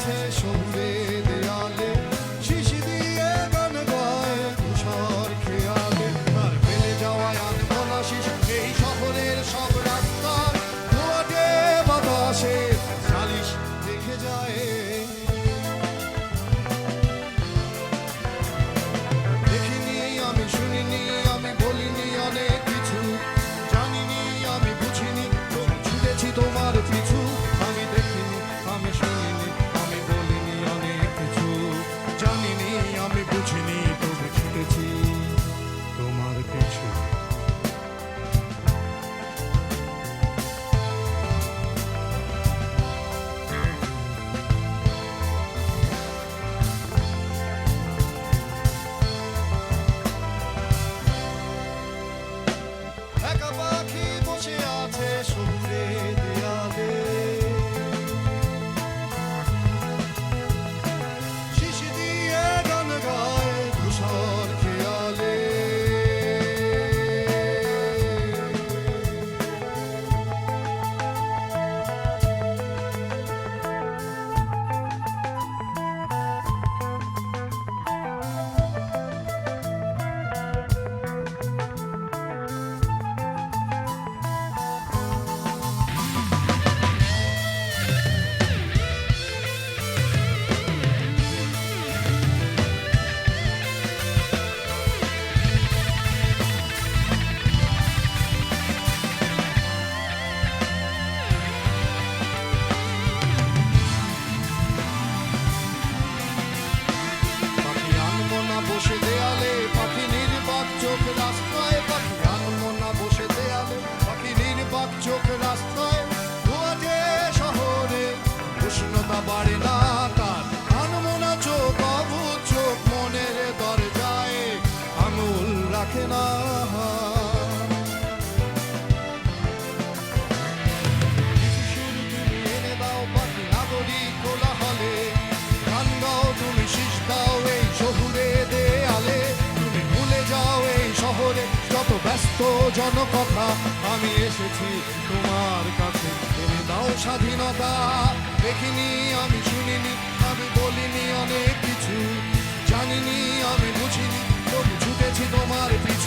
আছে শহুরে দেয়ালে, শিশি দিয়ে গান গায় তুষার খেয়ালে। আর ফেলে যাওয়ায় আনমনা শিশু এই শহরের সব রাস্তা, ধোঁয়াটে বাতাসে সালিশ দেখে যায়। দেখিনি আমি, শুনিনি আমি, বলিনি অনেক কিছু, জানিনি আমি, বুঝিনি, তবু ছুটেছি তোমার পিছু। আমি দেখিনি, আমি শুনিনি, আমি বলিনি অনেক কিছু, জানিনি আমি, বুঝিনি, তবু ছুটেছি তোমার পিছু। একা পাখি বসে আছে শহুরে দেয়ালে, শিশি দিয়ে গান গায় তুষার খেয়ালে। পাখি আনমনা বসে দেয়ালে, পাখি নির্বাক চোখ রাস্তায়, পাখি আনমনা বসে দেয়ালে, পাখি নির্বাক চোখ রাস্তায়। ধোঁয়াটে শহরে উষ্ণতা বাড়ে না তার, আনমনা চোখ অবুঝ চোখ মনের দরজায় আঙুল রাখে না। শিশুর তুমি এনে দাও পাখি নাগরিক কোলাহলে, গান গাও তুমি শীষ দাও এই শহুরে দেয়ালে। তুমি ভুলে যাও এই শহরে যত ব্যস্ত জনকথা, আমি এসেছি তোমার কাছে, এনে দাও স্বাধীনতা। দেখিনি আমি, শুনিনি আমি, বলিনি অনেক কিছু, জানিনি আমি, বুঝিনি, তবু ছুটেছি তোমার পিছু।